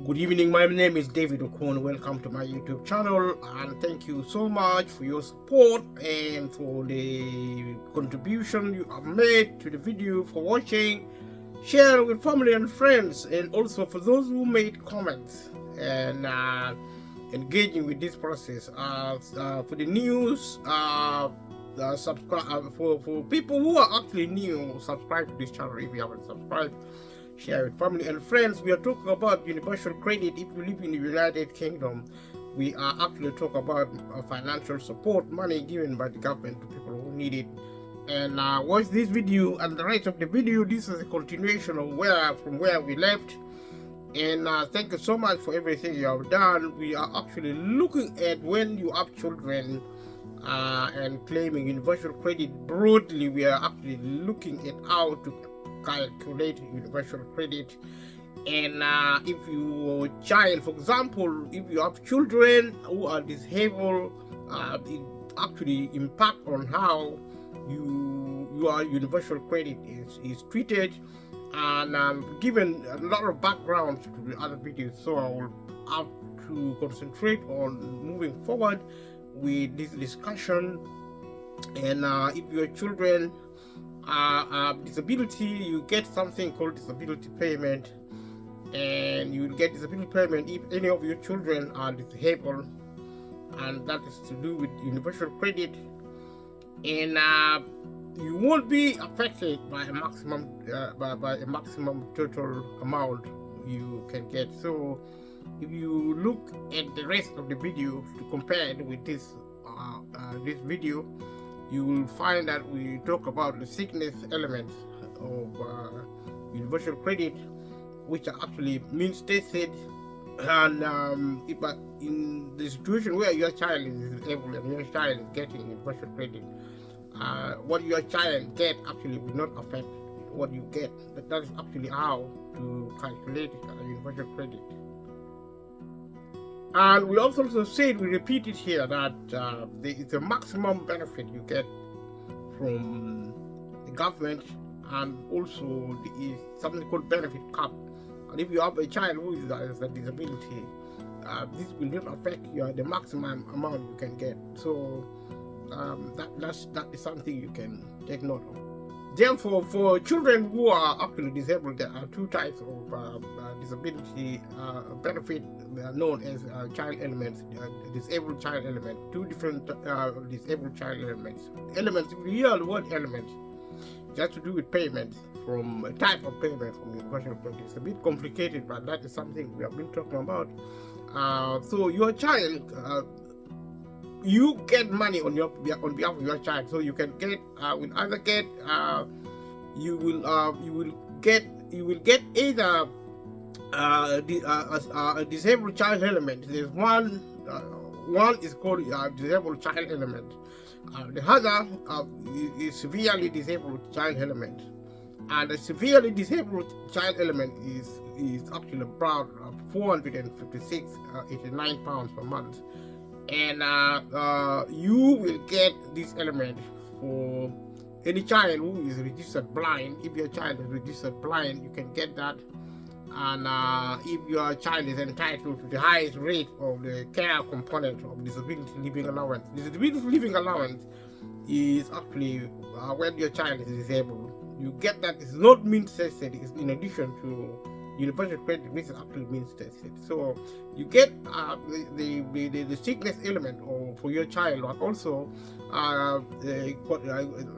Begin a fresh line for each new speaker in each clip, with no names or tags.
Good evening, my name is David Okon. Welcome to my YouTube channel, and thank you so much for your support and for the contribution you have made to the video, for watching, share with family and friends, and also for those who made comments and engaging with this process. For the news, subscribe for people who are actually new, subscribe to this channel if you haven't subscribed. Share with family and friends. We are talking about universal credit. If you live in the United Kingdom, we are actually talking about financial support, money given by the government to people who need it. And watch this video and the rest of the video. This is a continuation of from where we left. And thank you so much for everything you have done. We are actually looking at when you have children and claiming universal credit broadly. We are actually looking at how to calculate universal credit. And if your child, for example, if you have children who are disabled, it actually impact on how your universal credit is treated. And given a lot of background to the other videos, so I will have to concentrate on moving forward with this discussion. And if your children disability, you get something called disability payment, and you will get disability payment if any of your children are disabled, and that is to do with universal credit. And you won't be affected by a maximum by a maximum total amount you can get. So if you look at the rest of the video to compare it with this video, you will find that we talk about the sickness elements of universal credit, which are actually means tested. And but in the situation where your child is disabled and your child is getting universal credit, what your child get actually will not affect what you get. But that is actually how to calculate universal credit. And we also said, we repeat it here, that there is a maximum benefit you get from the government, and also there is something called benefit cap. And if you have a child who has a disability, this will not affect the maximum amount you can get. So that is something you can take note of. Therefore, for children who are actually disabled, there are two types of disability benefit. They are known as child elements, disabled child element. Two different disabled child elements. Elements, if you hear the word element, it has to do with payment, from a type of payment from universal credit. It's a bit complicated, but that is something we have been talking about. So your child, you get money on behalf of your child, so you can get will either get you will get either a disabled child element. There's one is called disabled child element. The other is severely disabled child element, and the severely disabled child element is actually about 456.89 pounds per month. And you will get this element for any child who is registered blind. If your child is registered blind, you can get that. And if your child is entitled to the highest rate of the care component of disability living allowance. Disability living allowance is actually when your child is disabled, you get that. It's not means tested, it's in addition to universal credit, which actually means tested. So you get the sickness element for your child, but also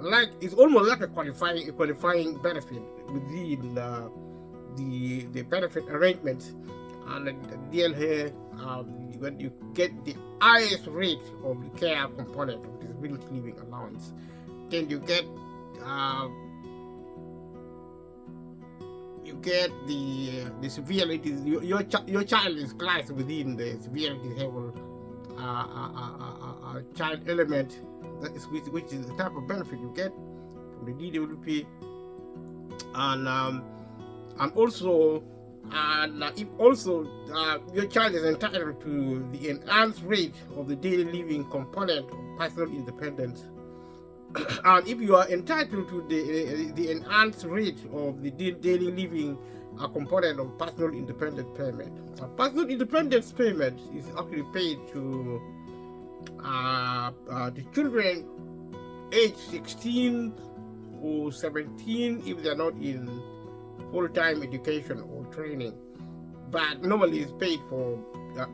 like it's almost like a qualifying benefit within the benefit arrangements. And the deal here, when you get the highest rate of the care component of disability living allowance, then you get the severely your child is classed within the severely disabled child element, that is which is the type of benefit you get from the DWP. And also if also your child is entitled to the enhanced rate of the daily living component of personal independence. And if you are entitled to the enhanced rate of the daily living a component of personal independent payment. Personal independence payment is actually paid to the children age 16 or 17 if they're not in full-time education or training. But normally it's paid for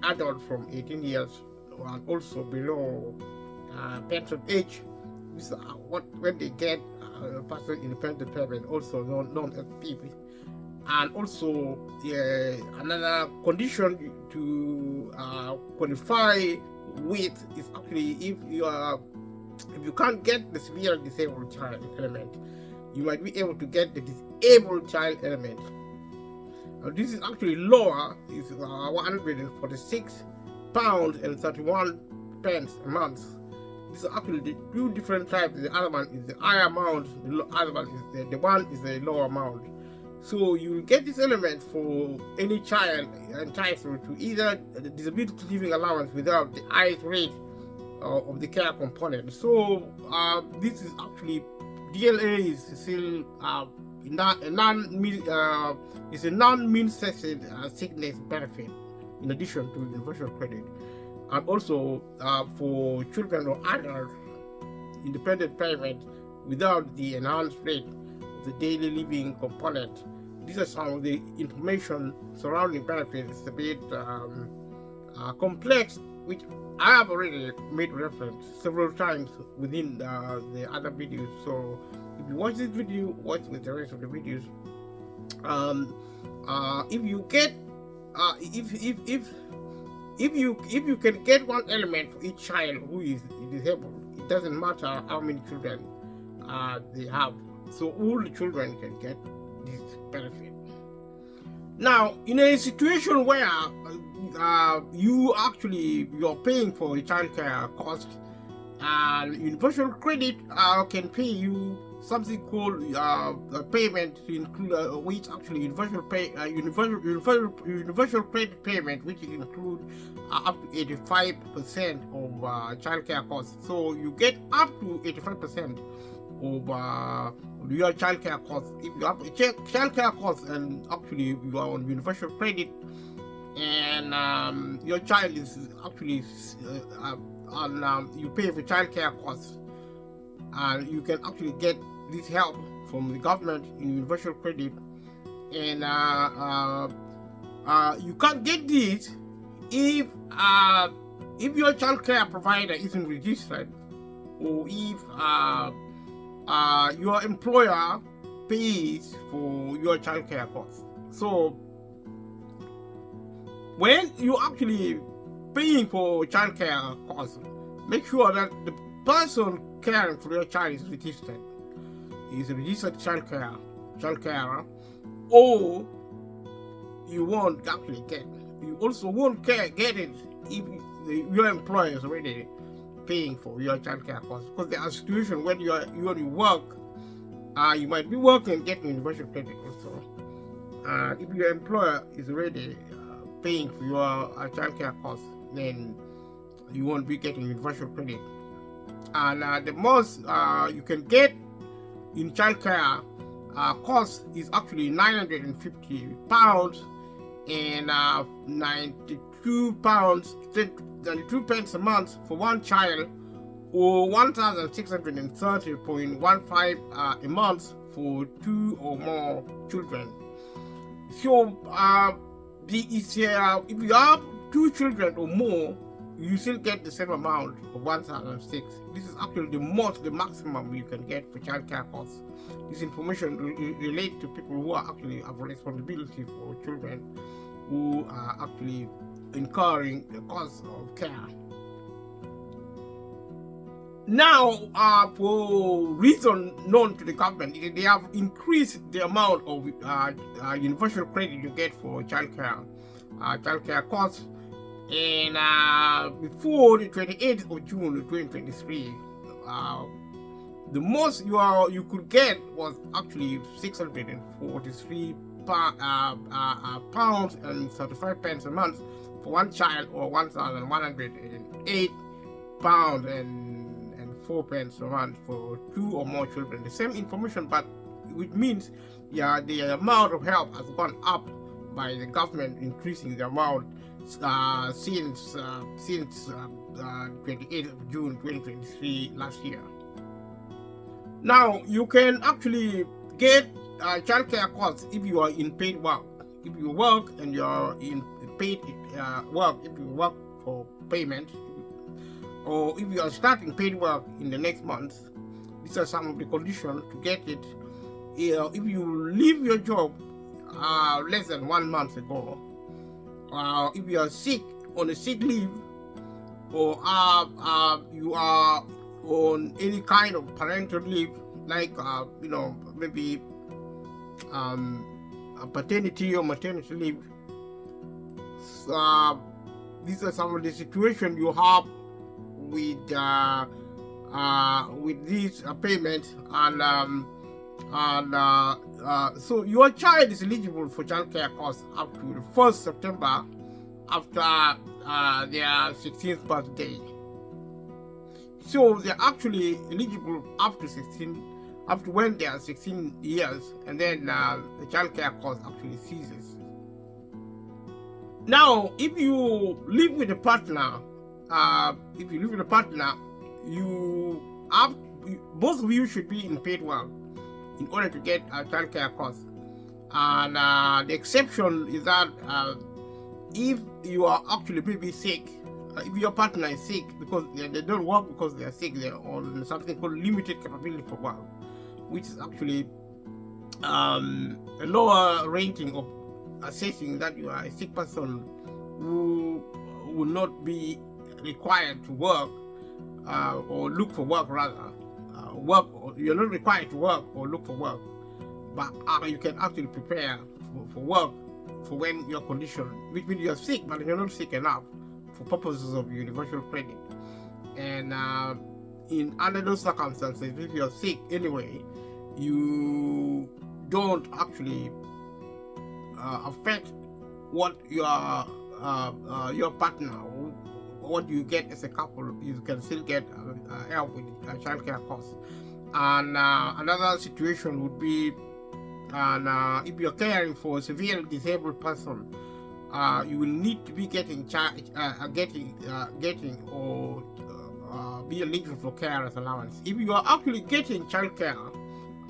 adults from 18 years and also below pension age. This is when they get personal independent payment, also known as PP. And also another condition to qualify with is actually if you can't get the severe disabled child element, you might be able to get the disabled child element. This is actually lower, it's 146 pounds and 31 pence a month. These are actually the two different types. The other one is the higher amount, the other one is the one is the lower amount. So you will get this element for any child entitled to either the disability living allowance without the highest rate of the care component. So this is actually DLA is still it's a non-means tested sickness benefit in addition to universal credit, and also for children or adults, independent payment without the enhanced rate of the daily living component. These are some of the information surrounding benefits. It's a bit complex, which I have already made reference several times within the other videos. So if you watch this video, watch with the rest of the videos. If you get if you can get one element for each child who is disabled, it doesn't matter how many children they have. So all the children can get this benefit. Now, in a situation where you're paying for a childcare cost, and universal credit can pay you something called payment to include which actually universal credit payment, which include up to 85% of childcare costs. So you get up to 85% of your childcare costs. If you have a childcare cost and actually you are on universal credit, and your child is actually you pay for childcare costs, and you can actually get this help from the government in universal credit. And you can't get this if your childcare provider isn't registered, or if your employer pays for your childcare costs. So when you actually paying for childcare costs, make sure that the person caring for your child is registered. Is a registered childcarer, or you won't actually get. You also won't get it if your employer is already paying for your childcare costs. Because there are situations when you work, you might be working and getting universal credit also. If your employer is already paying for your childcare costs, then you won't be getting universal credit. And the most you can get in childcare cost is actually £950 and 92 pounds 32 pence a month for one child, or 1,630.15 a month for 2 or more children. So if you have 2 children or more, you still get the same amount of 1,006. This is actually the maximum you can get for childcare costs. This information relates to people who are actually have responsibility for children, who are actually incurring the cost of care. Now, for reason known to the government, they have increased the amount of universal credit you get for childcare costs. And before the 28th of June 2023, the most you could get was actually 643 pounds and 35 pence a month for one child, or 1,108 pounds and 4 pence a month for 2 or more children. The same information, but which means the amount of help has gone up by the government, increasing the amount since 28th of June 2023 last year. Now, you can actually get childcare costs if you are in paid work. If you work and you are in paid work, if you work for payment, or if you are starting paid work in the next month, these are some of the conditions to get it. If you leave your job less than 1 month ago, if you are sick on a sick leave, or you are on any kind of parental leave, like maybe a paternity or maternity leave. These are some of the situations you have with these payments, and so your child is eligible for childcare costs up to the 1st September after their 16th birthday. So they're actually eligible up to when they are 16 years, and then the childcare cost actually ceases. Now, if you live with a partner, both of you should be in paid work in order to get childcare costs. And the exception is that if you are actually maybe sick, if your partner is sick because they don't work because they are sick, they're on something called limited capability for work, which is actually a lower rating of assessing that you are a sick person who will not be required to work or look for work rather. You're not required to work or look for work, but you can actually prepare for work for when your condition, which means you're sick but you're not sick enough for purposes of universal credit. And in under those circumstances, if you're sick anyway, you don't actually affect what your partner, what you get as a couple. You can still get help with childcare costs. And another situation would be, if you're caring for a severely disabled person, you will need to be getting or be eligible for carers allowance. If you are actually getting childcare,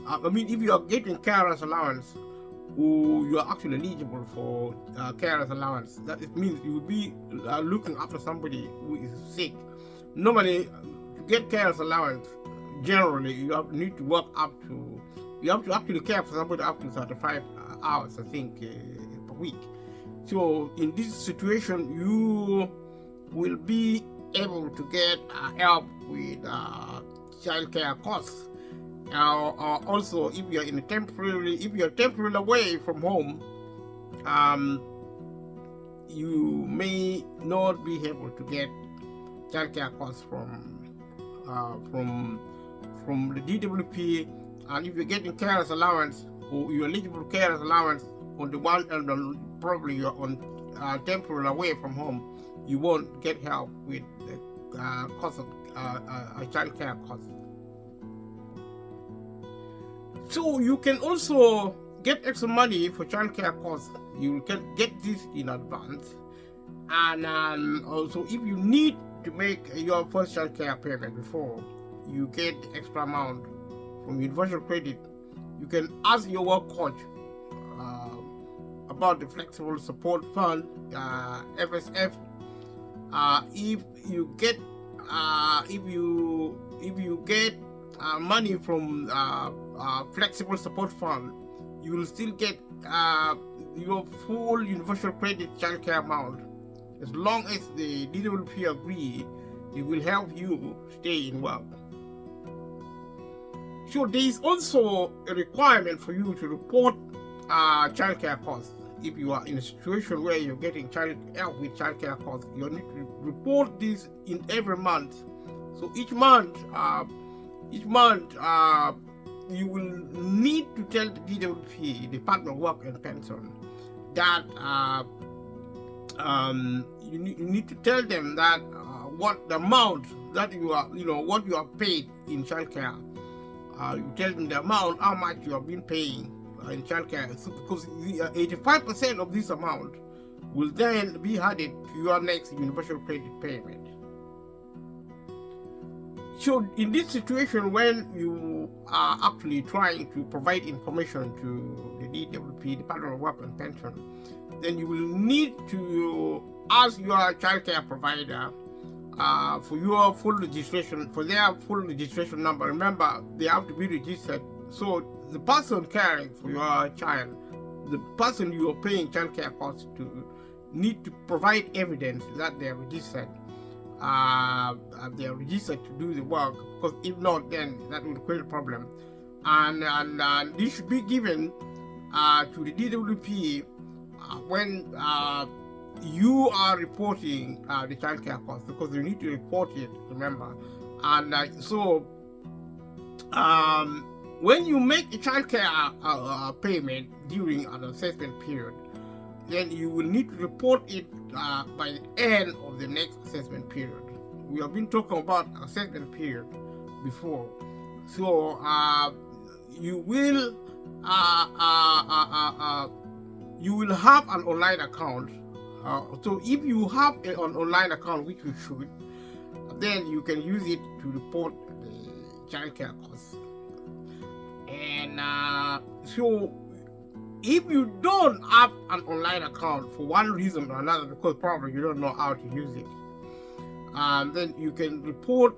if you are getting carers allowance, or you are actually eligible for carers allowance, that it means you will be looking after somebody who is sick. Normally, to get carers allowance, generally you need to work you have to actually care for somebody up to 35 hours, I think, per week. So in this situation, you will be able to get help with childcare costs. Also, if you're temporarily away from home, you may not be able to get childcare costs from the DWP. And if you're getting carers allowance, or you're eligible for carers allowance on the one and probably you're on temporarily away from home, you won't get help with the cost of childcare costs. So you can also get extra money for childcare costs. You can get this in advance. And also, if you need to make your first childcare payment before you get the extra amount from Universal Credit, you can ask your work coach about the Flexible Support Fund, FSF. If you get money from Flexible Support Fund, you will still get your full Universal Credit childcare amount. As long as the DWP agree, it will help you stay in work. So there is also a requirement for you to report childcare costs. If you are in a situation where you're getting help with childcare costs, you need to report this in every month. So each month, you will need to tell the DWP, Department of Work and Pension, that you need to tell them that what the amount that you are, what you are paid in childcare You tell them the amount, how much you have been paying in childcare, so because 85% of this amount will then be added to your next universal credit payment. So in this situation, when you are actually trying to provide information to the DWP, Department of Work and Pension, then you will need to ask your childcare provider for your full registration, for their full registration number. Remember, they have to be registered. So the person caring for your child, the person you are paying childcare costs to, need to provide evidence that they are registered. They are registered to do the work, because if not, then that will create a problem. And this should be given to the DWP when you are reporting the childcare costs, because you need to report it, remember. And so when you make a childcare payment during an assessment period, then you will need to report it by the end of the next assessment period. We have been talking about assessment period before, so you will have an online account. So if you have an online account, which you should, then you can use it to report the childcare costs. And so if you don't have an online account for one reason or another, because probably you don't know how to use it, then you can report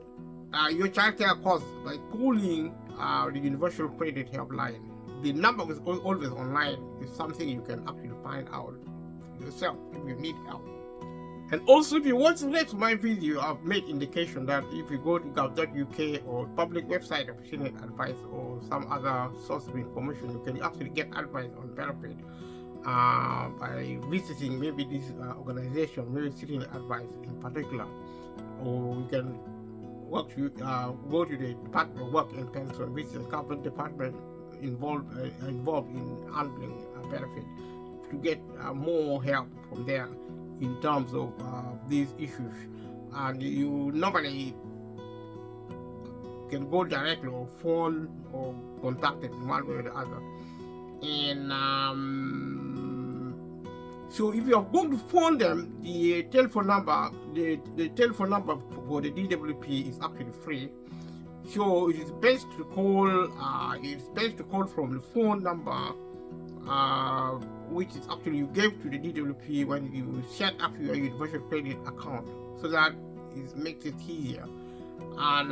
your childcare costs by calling the Universal Credit Helpline. The number is always online. It's something you can actually find out yourself if you need help. And also, if you want to relate to my video, I've made indication that if you go to gov.uk or public website of Senate advice or some other source of information, you can actually get advice on benefit by visiting maybe this organization, maybe Senate advice in particular, or you can go to the Department of Work and Pension, which is a government department involved in handling benefit, to get more help from there in terms of these issues. And you normally can go directly or phone or contact them in one way or the other. And so if you are going to phone them, the telephone number for the DWP is actually free. So it is best to call. From the phone number, which is actually you gave to the DWP when you set up your universal credit account, so that it makes it easier. And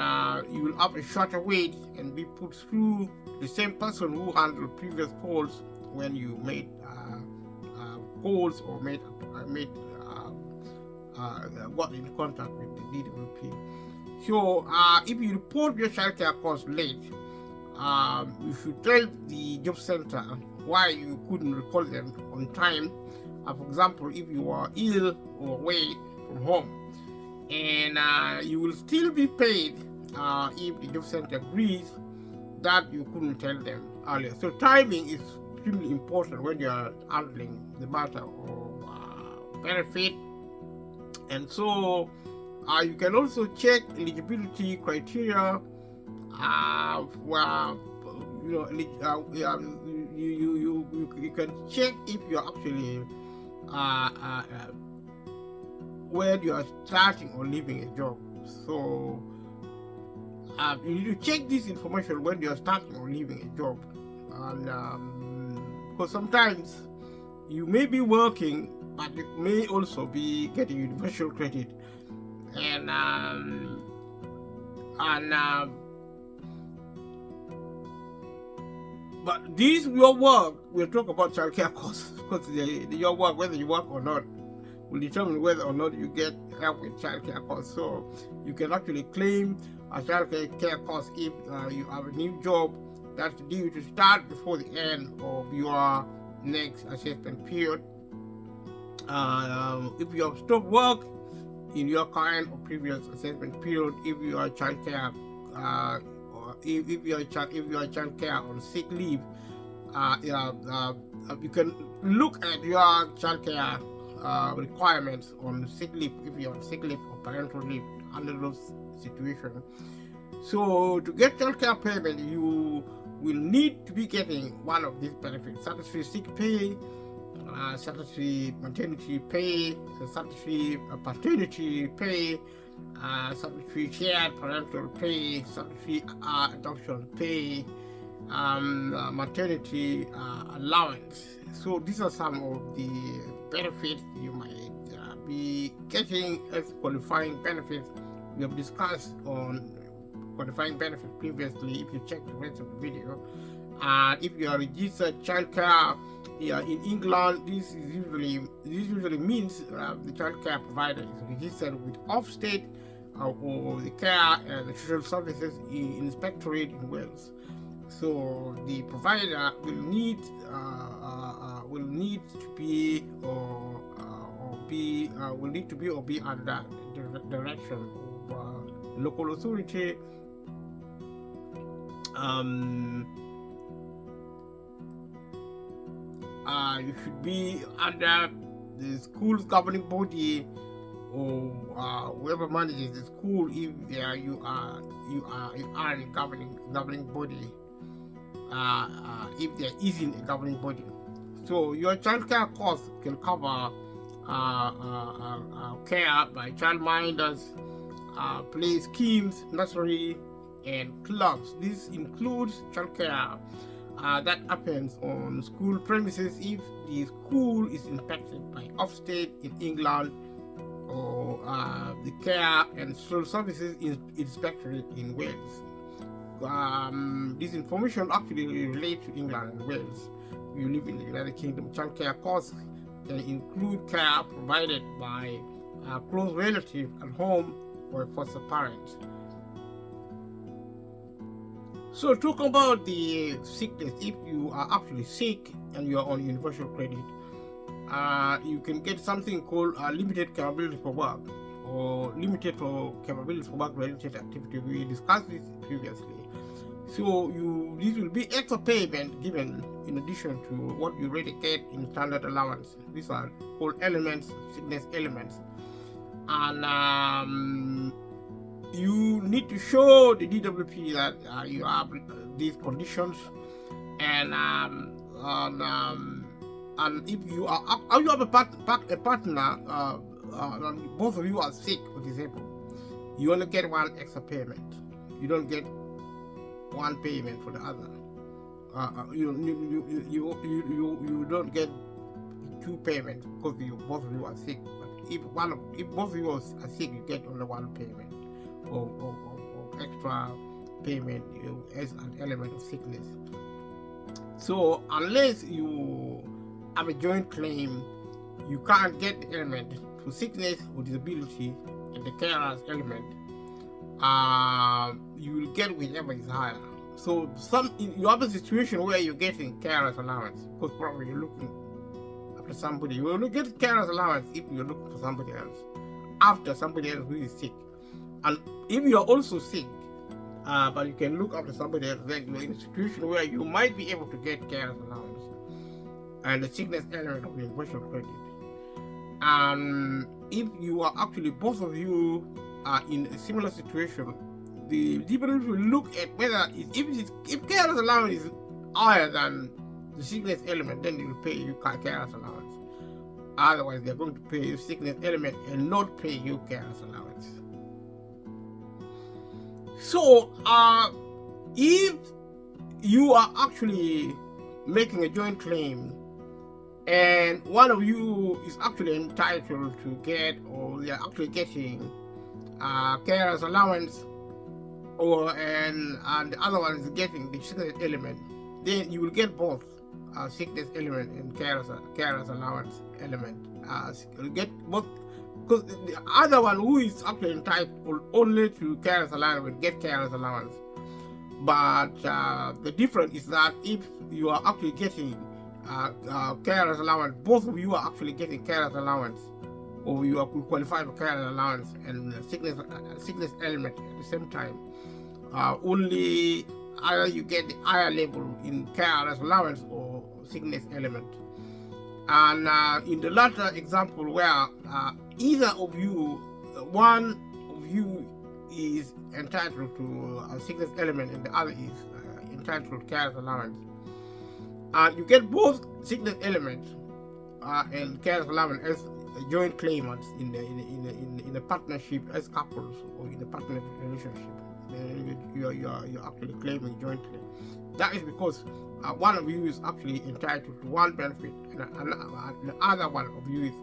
you will have a shorter wait and be put through the same person who handled previous calls when you made calls or got in contact with the DWP. So if you report your childcare costs late, you should tell the job center why you couldn't report them on time. For example, if you are ill or away from home, and you will still be paid if the job center agrees that you couldn't tell them earlier. So timing is extremely important when you are handling the matter of benefit. And so you can also check eligibility criteria where you can check if you're actually where you are starting or leaving a job. So you need to check this information when you are starting or leaving a job, and because sometimes you may be working, but you may also be getting universal credit, and but this your work, we'll talk about childcare costs, because your work, whether you work or not, will determine whether or not you get help with childcare costs. So you can actually claim a childcare cost if you have a new job that's due to start before the end of your next assessment period. If you have stopped work in your current or previous assessment period, if you are childcare, if you are childcare on sick leave, you can look at your childcare requirements on sick leave if you're on sick leave or parental leave under those situations. So to get childcare payment, you will need to be getting one of these benefits: statutory sick pay, statutory maternity pay, statutory paternity pay, statutory shared parental pay, statutory adoption pay, maternity allowance. So these are some of the benefits you might be getting as qualifying benefits. We have discussed on qualifying benefits previously if you check the rest of the video. And if you are registered childcare in England, this usually means the childcare provider is registered with Ofsted or the Care and the Social Services Inspectorate in Wales. So the provider will need to be or be under the direction of local authority. You should be under the school's governing body or whoever manages the school if you are in a governing body. If there isn't a governing body, so your childcare costs can cover care by childminders, play schemes, nursery, and clubs. This includes childcare that happens on school premises if the school is inspected by Ofsted in England or the Care and Social Services Inspectorate in Wales. This information actually relates to England and Wales. If you live in the United Kingdom, childcare costs can include care provided by a close relative at home or a foster parent. So talking about the sickness, if you are actually sick and you are on universal credit, you can get something called limited capability for work or limited for capability for work related activity. We discussed this previously. So this will be extra payment given in addition to what you already get in standard allowance. These are called elements, sickness elements, and you need to show the DWP that you have these conditions, and if you have a partner, both of you are sick or disabled, you only get one extra payment. You don't get one payment for the other. You don't get two payments because both of you are sick. But if both of you are sick, you get only one payment or extra payment as an element of sickness. So unless you have a joint claim, you can't get the element for sickness or disability and the carer's element. You will get whichever is higher. So you have a situation where you're getting carer's allowance because probably you're looking after somebody. You will get carer's allowance if you're looking for somebody else after somebody else who is sick. And if you are also sick, but you can look after somebody else, then you're in a situation where you might be able to get carer's allowance and the sickness element of the universal credit. And if you are actually both of you are in a similar situation, the DWP will look at whether if carer's allowance is higher than the sickness element, then they will pay you carer's allowance. Otherwise, they're going to pay you sickness element and not pay you carer's allowance. So, if you are actually making a joint claim and one of you is actually entitled to get, or they are actually getting carer's allowance, and the other one is getting the sickness element, then you will get both sickness element and carer's allowance element. You get both, because the other one who is actually entitled only to carer's allowance will get carer's allowance. But the difference is that if you are actually getting carer's allowance, both of you are actually getting carer's allowance, or you are qualified for carer's allowance and sickness element at the same time. Only either you get the higher level in carer's allowance or sickness element. And in the latter example, where either of you, one of you is entitled to a sickness element and the other is entitled to care allowance. You get both sickness element and care allowance as joint claimants in a partnership as couples or in a partner relationship. You're actually claiming jointly. That is because one of you is actually entitled to one benefit and the other one of you is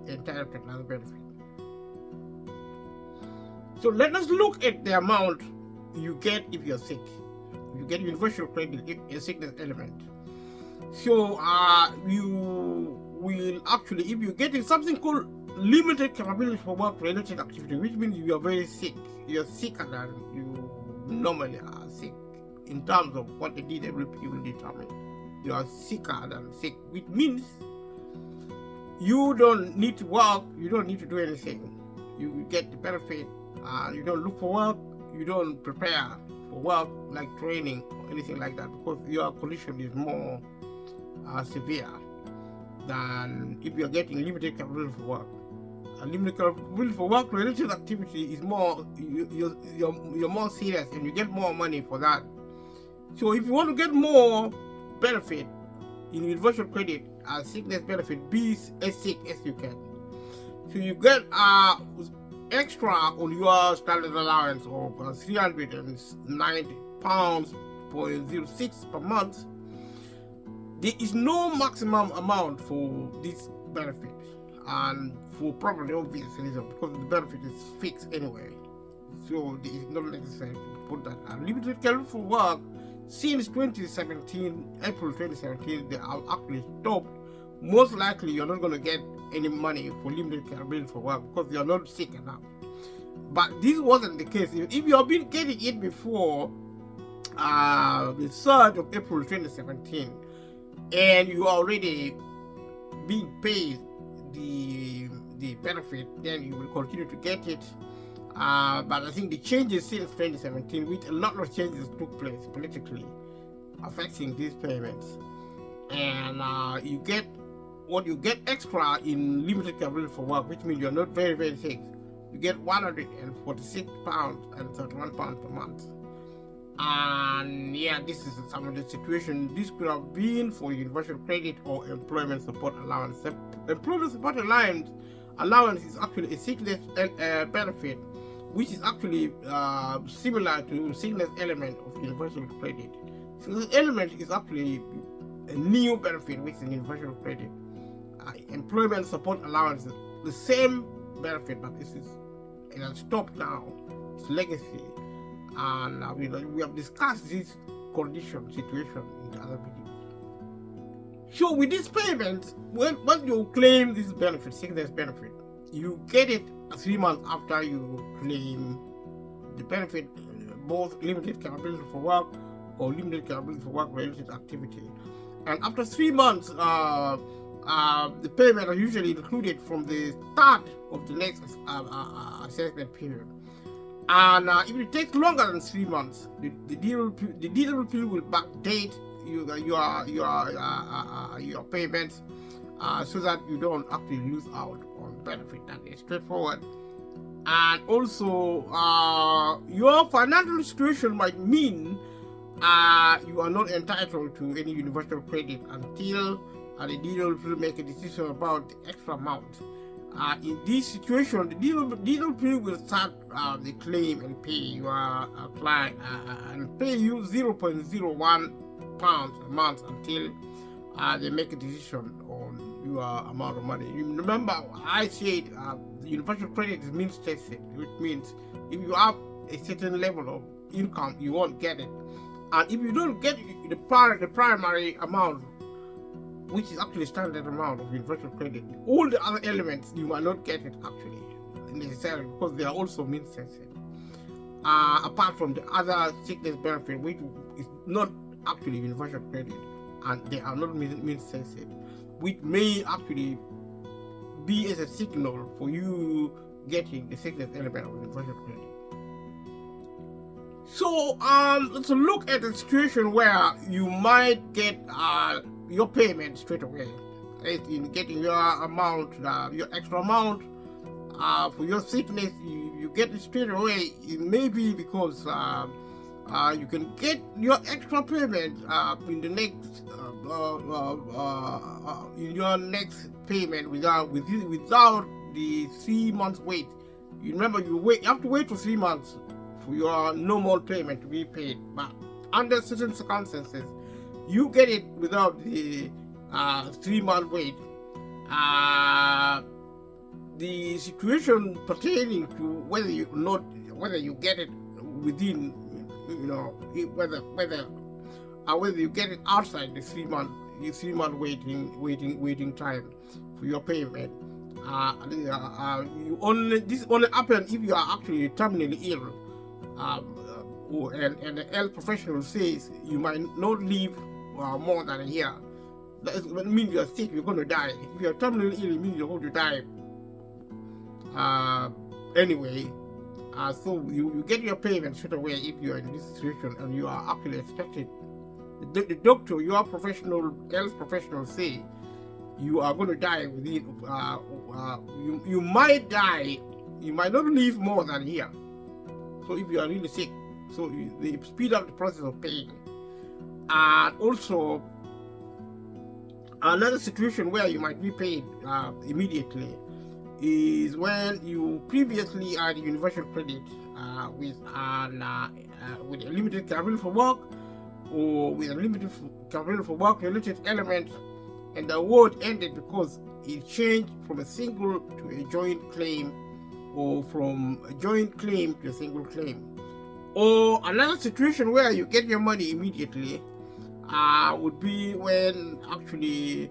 entitled to another benefit. So let us look at the amount you get if you're sick. You get universal credit if a sickness element. So you will actually, if you're getting something called limited capability for work related activity, which means you are very sick, you're sicker than you normally are sick in terms of what the DWP will determine. You are sicker than sick, which means you don't need to work, you don't need to do anything. You get the benefit. You don't look for work, you don't prepare for work like training or anything like that, because your condition is more severe than if you're getting limited capability for work. Limited capability for work related activity is more, you're more serious and you get more money for that. So if you want to get more benefit in universal credit, sickness benefit, be as sick as you can. So you get extra on your standard allowance of £390.06 per month. There is no maximum amount for this benefit, and for probably obvious reason, because the benefit is fixed anyway. So it is not necessary to put that. Unlimited care for work since 2017, April 2017, they have actually stopped. Most likely you're not going to get any money for limited care for work because you're not sick enough. But this wasn't the case. If you have been getting it before the 3rd of April 2017 and you are already being paid the benefit, then you will continue to get it. But I think the changes since 2017, which a lot of changes took place politically affecting these payments, and you get what you get extra in limited capability for work, which means you're not very, very sick. You get £146.31 per month. And yeah, this is some of the situation. This could have been for universal credit or employment support allowance. Employment support allowance is actually a sickness benefit, which is actually similar to sickness element of universal credit. Sickness element is actually a new benefit which is universal credit. Employment support allowance is the same benefit, but it has stopped now. It's legacy, and we have discussed this situation in the other videos. So with this payment, when you claim this benefit, sickness benefit, you get it 3 months after you claim the benefit, both limited capability for work or limited capability for work related activity. And after 3 months, the payment are usually included from the start of the next assessment period. And if it takes longer than 3 months, the DWP will backdate your payments so that you don't actually lose out on benefit. That is straightforward. And also, your financial situation might mean you are not entitled to any universal credit until the DWP make a decision about the extra amount. In this situation, the DWP will start the claim and pay your client and pay you £0.01 a month until they make a decision on your amount of money. You remember, I said the universal credit is means tested, which means if you have a certain level of income, you won't get it. And if you don't get the primary amount, which is actually standard amount of universal credit, all the other elements you might not get it actually necessarily, because they are also means tested. Apart from the other sickness benefit, which is not actually universal credit, and they are not means tested, which may actually be as a signal for you getting the sickness element of universal credit. So let's look at a situation where you might get your payment straight away, in getting your amount, your extra amount for your sickness, you get it straight away. It may be because you can get your extra payment in the next in your next payment without the 3 months wait. You remember, you have to wait for 3 months for your normal payment to be paid, but under certain circumstances you get it without the 3-month wait. The situation pertaining to whether you get it within, whether you get it outside the 3-month waiting time for your payment. This only happens if you are actually terminally ill, and the health professional says you might not live more than a year. That means you are sick, you're going to die. If you are terminally ill, it means you're going to die. Anyway, so you get your payment straight away if you are in this situation and you are actually expected. The doctor, your health professional, say you are going to die within. You might die. You might not live more than a year. So if you are really sick, so they speed up the process of paying. And also, another situation where you might be paid immediately is when you previously had universal credit with a limited capability for work, or with a limited capability for work related element, and the award ended because it changed from a single to a joint claim, or from a joint claim to a single claim. Or another situation where you get your money immediately would be when actually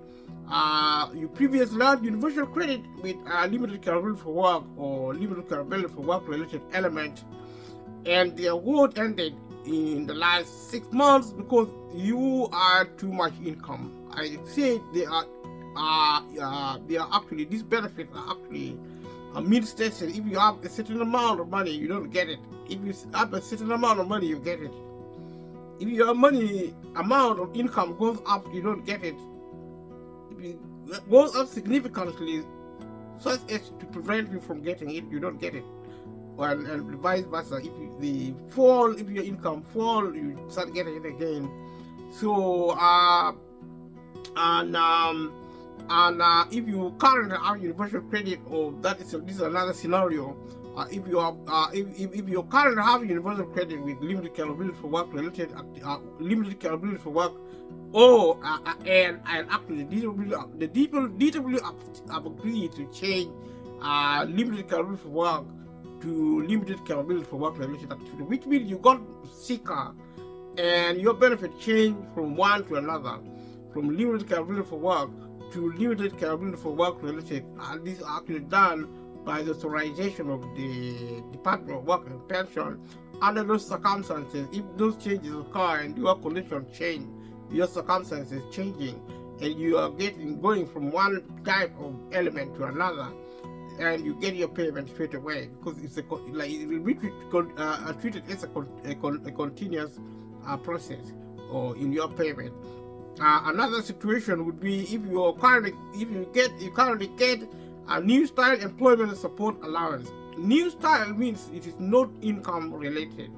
you previously had universal credit with a limited capability for work or limited capability for work related element, and the award ended in the last 6 months because you had too much income. I say they are actually, these benefits are actually means-tested. If you have a certain amount of money, you don't get it. If you have a certain amount of money, you get it. If your amount of income goes up, you don't get it. If it goes up significantly, such as to prevent you from getting it, you don't get it. And vice versa. If your income fall, you start getting it again. So if you currently have universal credit, or this is another scenario. If you currently have universal credit with limited capability for work related limited capability for work, or and actually the DW have agreed to change limited capability for work to limited capability for work related activity, which means you got sicker and your benefit changed from one to another, from limited capability for work to limited capability for work related. And this is actually done by the authorization of the Department of Work and Pension. Under those circumstances, if those changes occur and your condition change, your circumstances changing, and you are going from one type of element to another, and you get your payment straight away, because it will be treated as a continuous process or in your payment. Another situation would be if you currently get a new style employment support allowance. New style means it is not income related,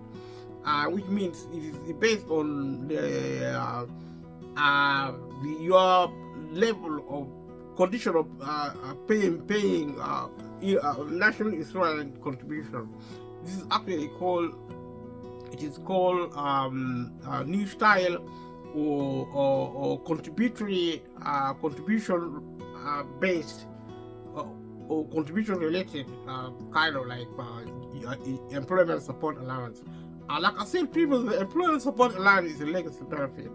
which means it is based on your level of condition of paying national insurance contribution. This is actually called new style or contributory contribution based or contribution related kind of like employment support allowance. Like I said previously, the employment support allowance is a legacy benefit.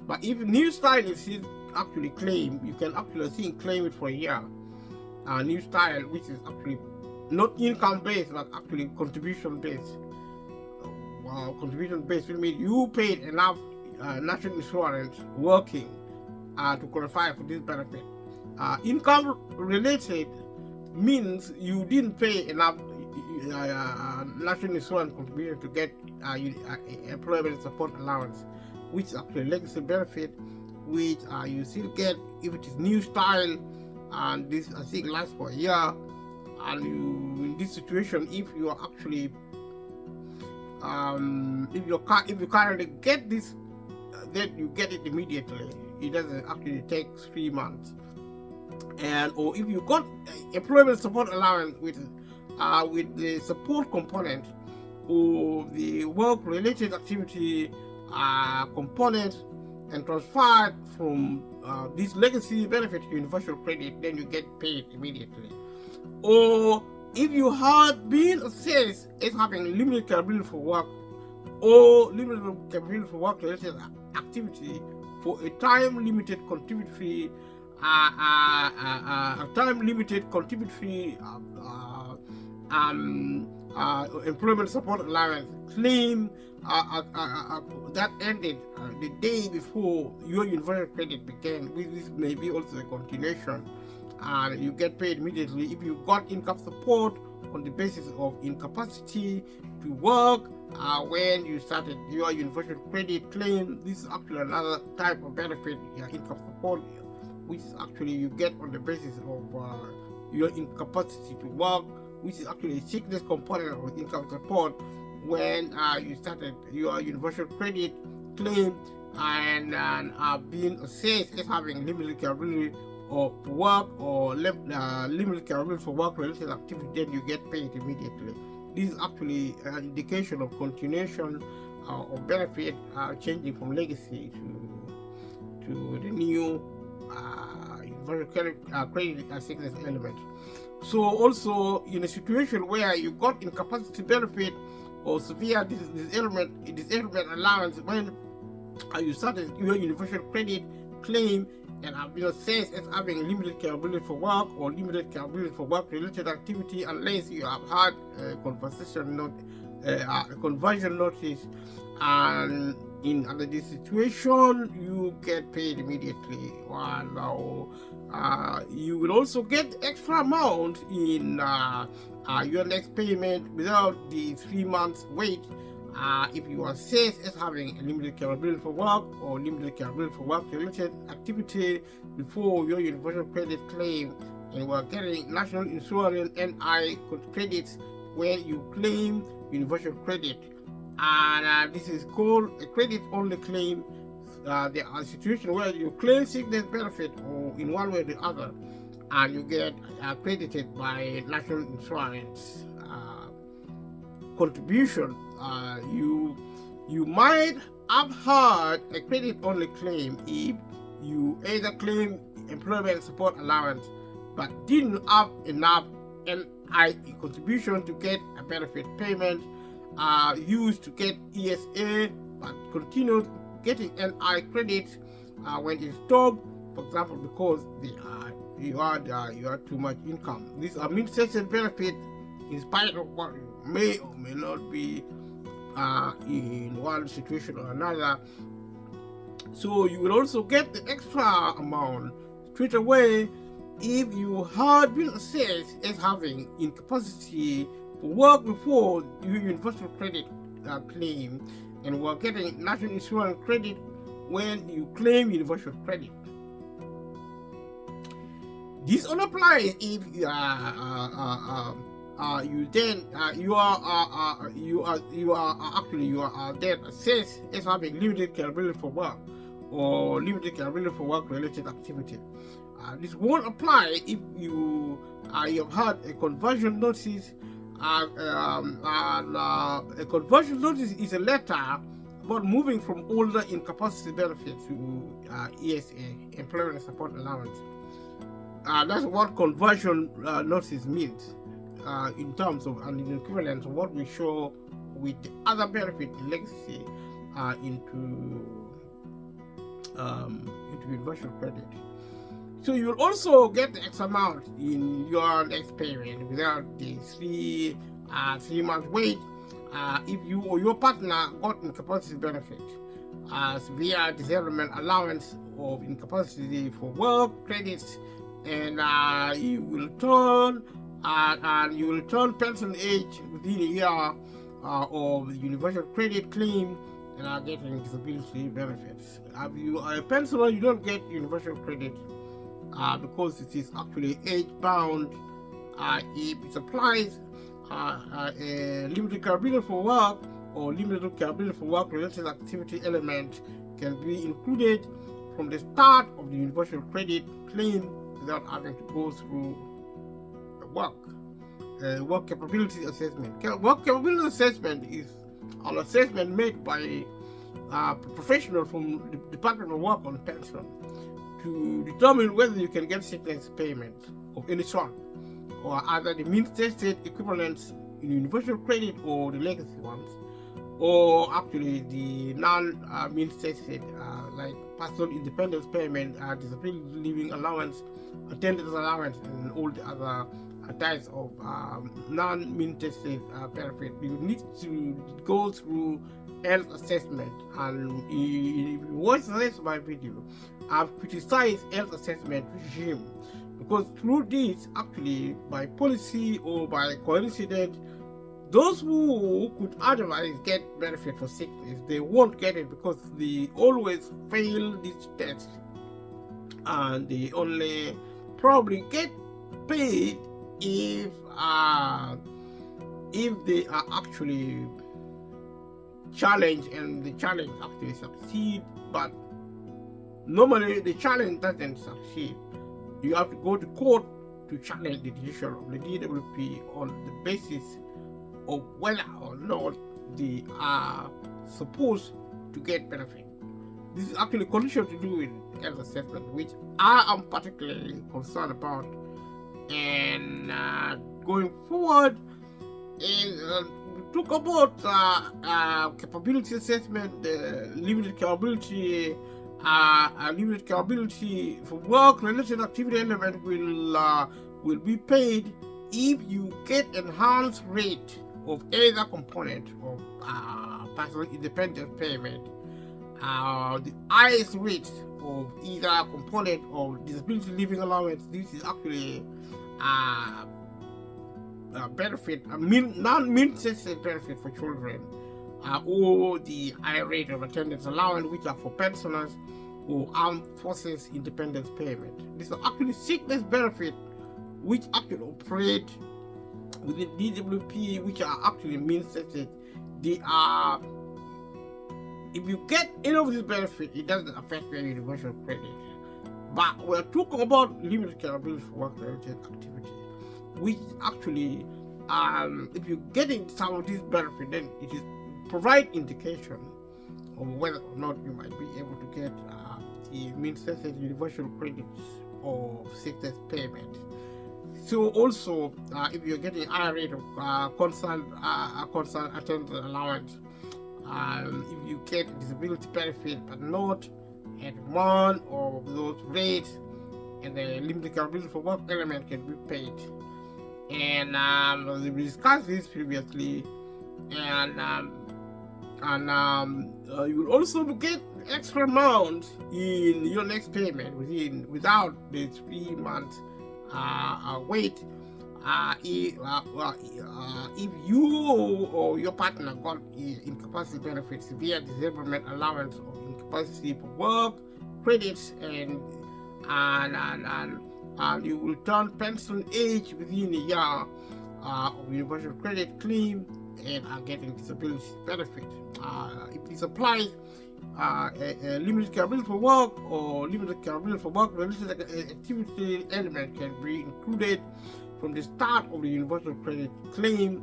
But if new style is actually claimed, you can actually claim it for a year. New style, which is actually not income based but actually contribution based. Contribution based will mean you paid enough national insurance working to qualify for this benefit. Income related means you didn't pay enough national insurance contribution to get employment support allowance, which is actually a legacy benefit, which you still get if it is new style, and this I think lasts for a year. and you, in this situation, if you are actually if you currently get this, then you get it immediately. It doesn't actually take 3 months. And or if you got employment support allowance with the support component or the work related activity component, and transferred from this legacy benefit to universal credit, then you get paid immediately. Or if you had been assessed as having limited capability for work or limited capability for work related activity for a time limited contributory employment support allowance claim that ended the day before your universal credit began. This may be also a continuation, and you get paid immediately. If you got income support on the basis of incapacity to work when you started your universal credit claim, this is actually another type of benefit, income support, which is actually you get on the basis of your incapacity to work, which is actually a sickness component of income support when you started your universal credit claim and are being assessed as having limited capability of work or limited capability for work related activity, then you get paid immediately. This is actually an indication of continuation of benefit changing from legacy to the new universal credit sickness element. So also in a situation where you got incapacity benefit or severe disablement allowance when you started your universal credit claim and have been assessed as having limited capability for work or limited capability for work related activity, unless you have had a conversion notice, and under this situation you get paid immediately. You will also get extra amount in your next payment without the 3 months wait if you are assessed as having a limited capability for work or limited capability for work related activity before your universal credit claim, and we are getting national insurance NI credits when you claim universal credit. And this is called a credit only claim. There are situations where you claim sickness benefit or in one way or the other, and you get credited by national insurance contribution. You might have had a credit only claim if you either claim employment support allowance but didn't have enough NI contribution to get a benefit payment, used to get ESA but continued getting NI credit when it's stopped, for example, because you had too much income. These are administration benefit in spite of what you may or may not be in one situation or another. So you will also get the extra amount straight away if you had been assessed as having incapacity for work before your universal credit claim, and were getting national insurance credit when you claim universal credit. This only applies if you are then assessed as having limited capability for work or limited capability for work related activity. This won't apply if you have had a conversion notice. A conversion notice is a letter about moving from older incapacity benefit to ESA, employment support allowance. That's what conversion notice means in terms of an equivalent of what we show with the other benefit in legacy into universal credit. So you will also get the X amount in your next payment without the 3 month wait if you or your partner got incapacity benefit, severe disablement allowance of incapacity for work credits, and you will turn pension age within a year of the universal credit claim and are getting disability benefits. If you are a pensioner, you don't get universal credit because it is actually age bound if it applies, a limited capability for work or limited capability for work related activity element can be included from the start of the universal credit claim without having to go through the work capability assessment. Work capability assessment is an assessment made by professional from the Department of Work on Pension to determine whether you can get sickness payment of any sort, or either the means tested equivalents in universal credit or the legacy ones, or actually the non-means tested like personal independence payment, disability living allowance, attendance allowance, and all the other types of non-means tested benefit. You need to go through health assessment, and if you watch the rest of my video, I've criticized health assessment regime, because through this, actually by policy or by coincidence, those who could otherwise get benefit for sickness, they won't get it because they always fail these tests, and they only probably get paid if they are actually challenged and the challenge actually succeed. But normally the challenge doesn't succeed. You have to go to court to challenge the decision of the DWP on the basis of whether or not they are supposed to get benefit. This is actually a condition to do with health assessment, which I am particularly concerned about. And going forward, we talk about capability assessment, limited capability. Limited capability for work-related activity element will be paid if you get enhanced rate of either component of personal independent payment, the highest rate of either component of disability living allowance. This is actually a benefit, a non-means tested benefit for children, or the high rate of attendance allowance, which are for pensioners or armed forces independence payment. These are actually sickness benefit which actually operate within DWP, which are actually means tested. They are, if you get any of this benefit, it doesn't affect your universal credit. But we're talking about limited capability for work-related activity, which actually, if you're getting some of this benefit, then it is provide indication of whether or not you might be able to get the means tested universal credit or sickness payment. So also, if you're getting higher rate of constant attendance allowance, if you get disability benefit but not at one of those rates, and the limited capability for work element can be paid. And we discussed this previously, and you will also get extra amount in your next payment without the 3 months wait. If you or your partner got incapacity benefits, severe disablement allowance, or incapacity for work credits, and you will turn pension age within a year of universal credit claim and are getting disability benefit. If this applies, a limited capability for work or limited capability for work related activity element can be included from the start of the universal credit claim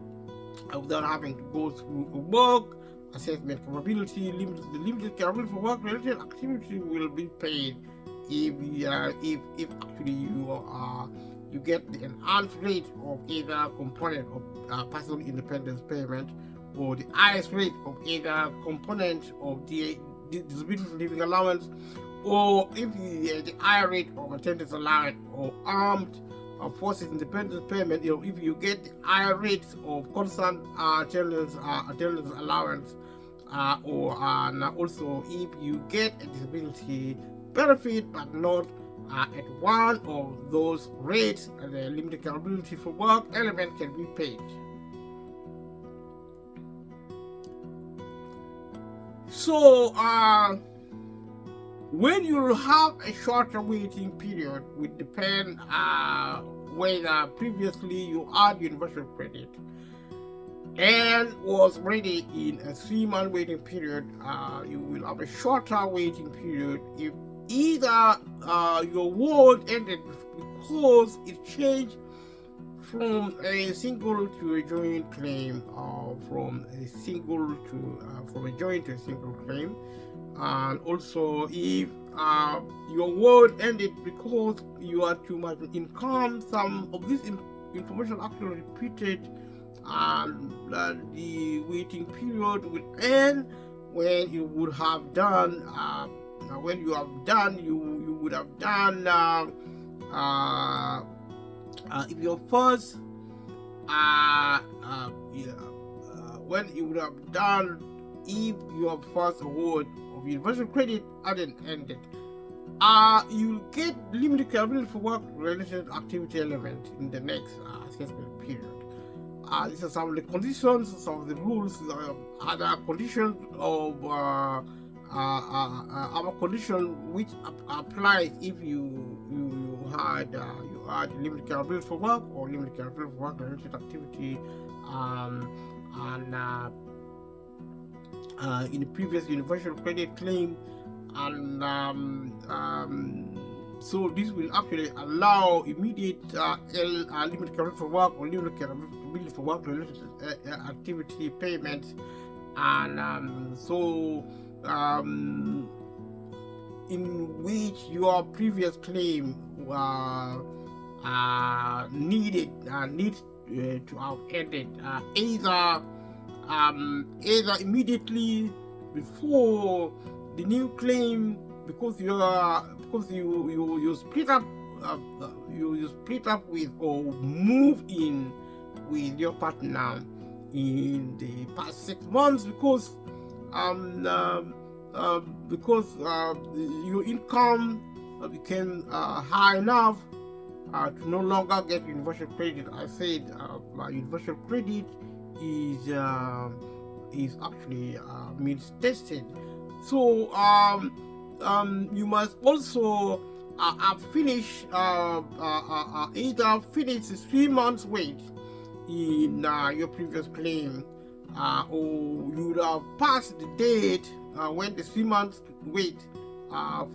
without having to go through a work assessment capability. The limited capability for work related activity will be paid if actually you get the enhanced rate of either component of personal independence payment, or the highest rate of either component of the disability living allowance, or if the higher rate of attendance allowance or armed forces independence payment. If you get the higher rates of constant attendance allowance, or also if you get a disability benefit but not at one of those rates, the limited capability for work element can be paid. So when you have a shorter waiting period, will depend whether previously you had universal credit and was already in a 3-month waiting period, you will have a shorter waiting period if either your ward ended because it changed from a single to a joint claim, or from a joint to a single claim. And also, if your ward ended because you had too much income, some of this information actually repeated, and the waiting period will end when you would have done you would have done if your first when you would have done if your first award of universal credit hadn't ended, you'll get limited capability for work related activity element in the next assessment period. These are some of the conditions, some of the rules, other conditions of our condition which applies if you had limited capability for work or limited capability for work related activity, in the previous universal credit claim, and so this will actually allow immediate limited capability for work or limited capability for work related activity payments, and in which your previous claim needs to have ended either immediately before the new claim, because you split up with or move in with your partner in the past 6 months, because your income became high enough to no longer get universal credit. I said universal credit is actually means tested. So you must also finish either finish the 3 months wait in your previous claim, or you would have passed the date when the 3 months wait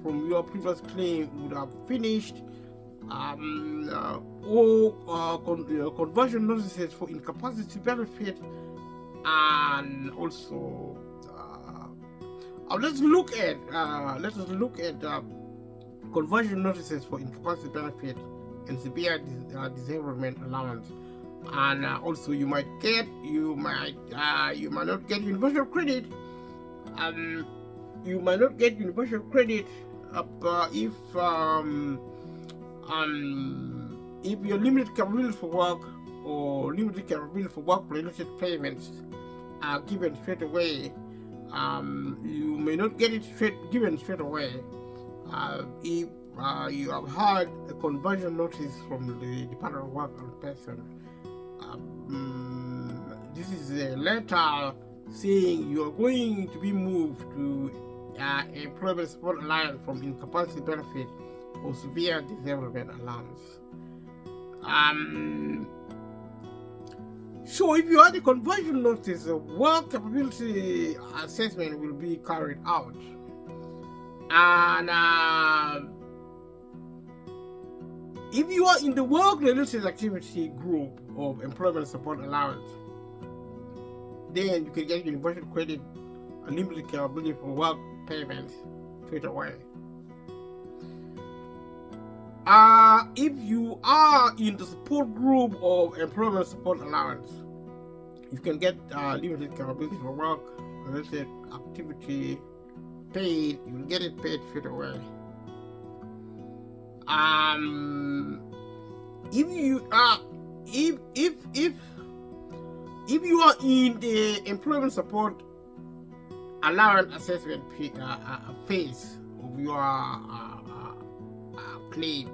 from your previous claim would have finished, or conversion notices for incapacity benefit, and also let us look at conversion notices for incapacity benefit and severe disablement allowance. And also you might not get universal credit. You might not get universal credit if your limited capability for work or limited capability for work related payments are given straight away. You may not get it given straight away if you have had a conversion notice from the Department of Work and Pension. This is a letter saying you are going to be moved to employment support allowance from incapacity benefit or severe disablement allowance. So if you had a conversion notice, a work capability assessment will be carried out, and if you are in the work-related activity group of employment support allowance, then you can get universal credit and limited capability for work payments straight away. If you are in the support group of employment support allowance, you can get limited capability for work related activity paid. You will get it paid straight away. If you are in the employment support allowance assessment phase of your claim,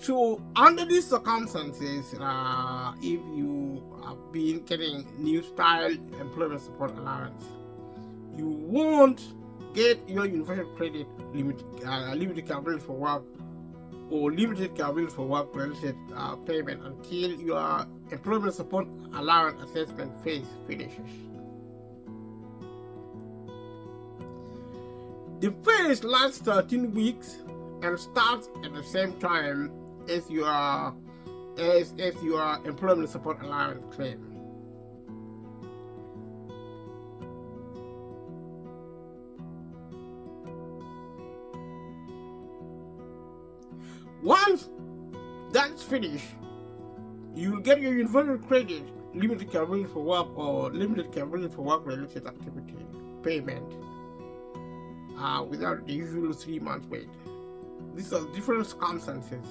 so under these circumstances, if you have been getting new style employment support allowance, you won't get your universal credit limited capability for work or limited capability for work-related payment until your employment support allowance assessment phase finishes. The phase lasts 13 weeks and starts at the same time as your employment support allowance claim. Once that's finished, you will get your universal credit, limited capability for work, or limited capability for work-related activity payment without the usual 3-month wait. These are different circumstances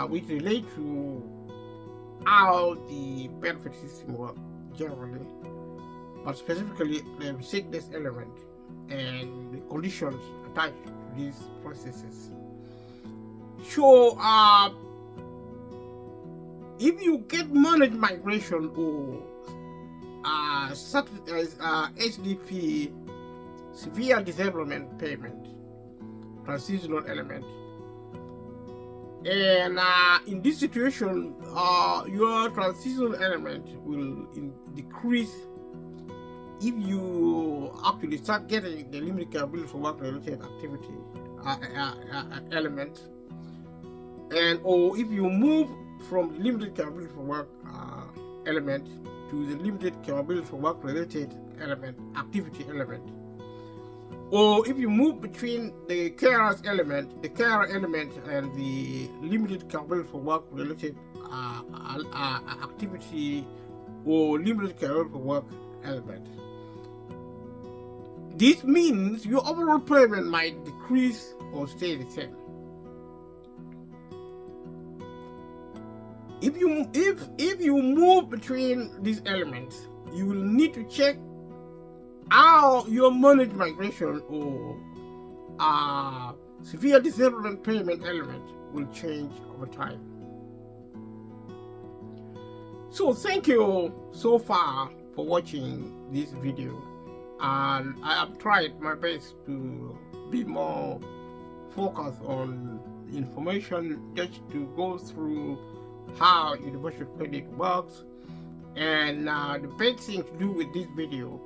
which relate to how the benefit system works generally, but specifically the sickness element and the conditions attached to these processes. So, if you get managed migration or SDP, severe disablement payment, transitional element, and in this situation, your transitional element will decrease if you actually start getting the limited capability for work-related activity element, and or if you move from the limited capability for work element to the limited capability for work-related element, activity element, or if you move between the carer element and the limited capability for work-related activity or limited capability for work element. This means your overall payment might decrease or stay the same. If you move between these elements, you will need to check how your managed migration or severe disablement payment element will change over time. So thank you so far for watching this video, and I have tried my best to be more focused on information, just to go through how universal credit works. And the best thing to do with this video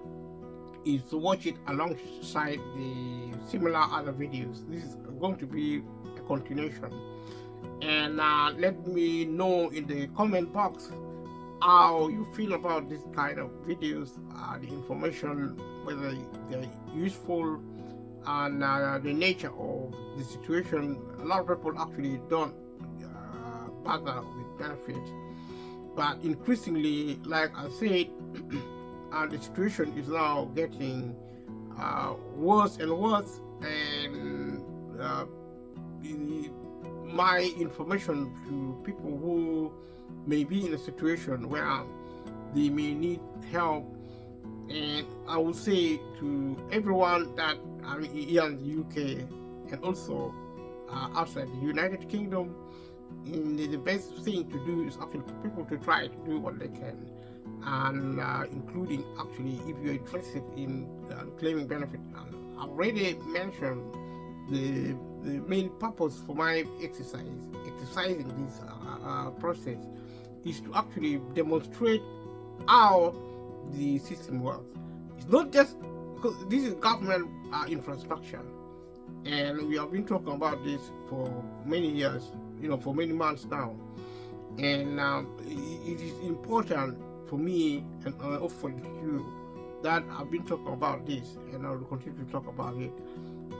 is to watch it alongside the similar other videos. This is going to be a continuation, and let me know in the comment box how you feel about this kind of videos, the information, whether they're useful, and the nature of the situation. A lot of people actually don't bother with benefit, but increasingly, like I said, the situation is now getting worse and worse, and my information to people who may be in a situation where they may need help, and I would say to everyone that here in the UK and also outside the United Kingdom, the best thing to do is actually for people to try to do what they can, and including actually if you're interested in claiming benefit. I've already mentioned the main purpose for my exercising this process is to actually demonstrate how the system works. It's not just because this is government infrastructure, and we have been talking about this for many years, for many months now, and it is important for me and hopefully you that I've been talking about this, and I will continue to talk about it,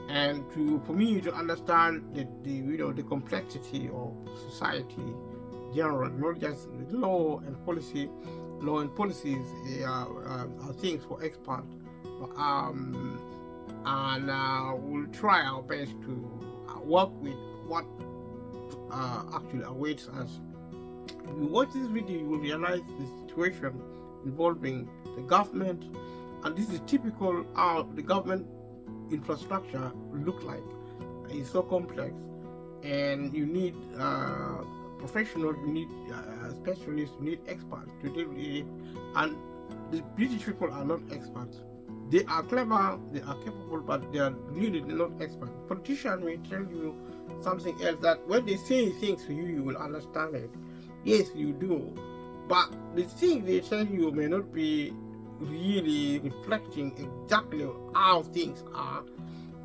and for me to understand the complexity of society generally, not just law and policy. Law and policies are things for experts, and we'll try our best to work with what actually awaits us. If you watch this video, you will realize the situation involving the government, and this is typical how the government infrastructure look like. It's so complex, and you need professionals, you need specialists, you need experts to deal with it. And the British people are not experts. They are clever, they are capable, but they are really not expert. Politicians may tell you something else, that when they say things to you, you will understand it. Yes, you do. But the thing they tell you may not be really reflecting exactly how things are,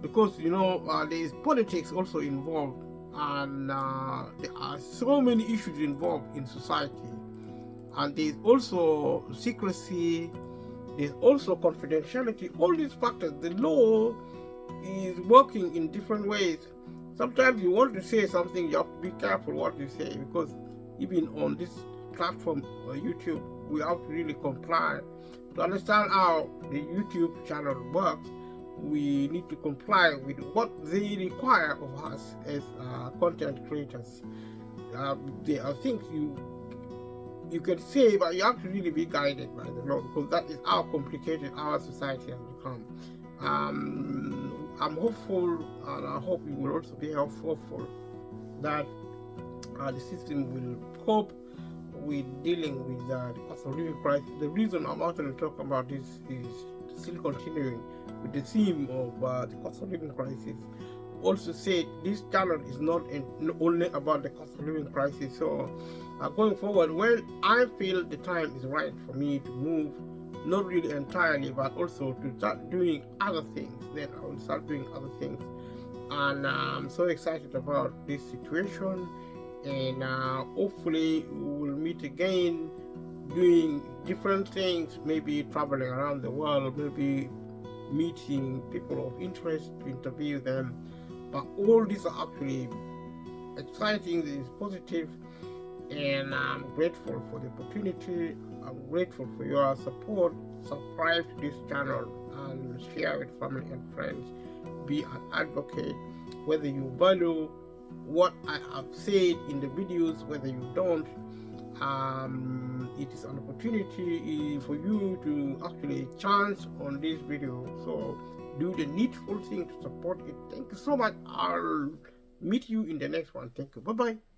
because there is politics also involved, and there are so many issues involved in society, and there is also secrecy, there's also confidentiality. All these factors, the law is working in different ways. Sometimes you want to say something, you have to be careful what you say, because even on this platform, YouTube, we have to really comply. To understand how the YouTube channel works, we need to comply with what they require of us as content creators. There are things you can say, but you have to really be guided by the law, because that is how complicated our society has become. I'm hopeful, and I hope you will also be hopeful that the system will cope with dealing with the cost of living crisis. The reason I'm actually talking about this is still continuing with the theme of the cost of living crisis. Also said this channel is not only about the cost of living crisis. So going forward, when I feel the time is right for me to move, not really entirely, but also to start doing other things, then I will start doing other things. And I'm so excited about this situation, and hopefully we will meet again doing different things, maybe traveling around the world, maybe meeting people of interest to interview them. But all these are actually exciting, this is positive, and I'm grateful for the opportunity. I'm grateful for your support. Subscribe to this channel and share with family and friends. Be an advocate, whether you value what I have said in the videos, whether you don't. It is an opportunity for you to actually chance on this video, so do the needful thing to support it. Thank you so much. I'll meet you in the next one. Thank you. Bye bye.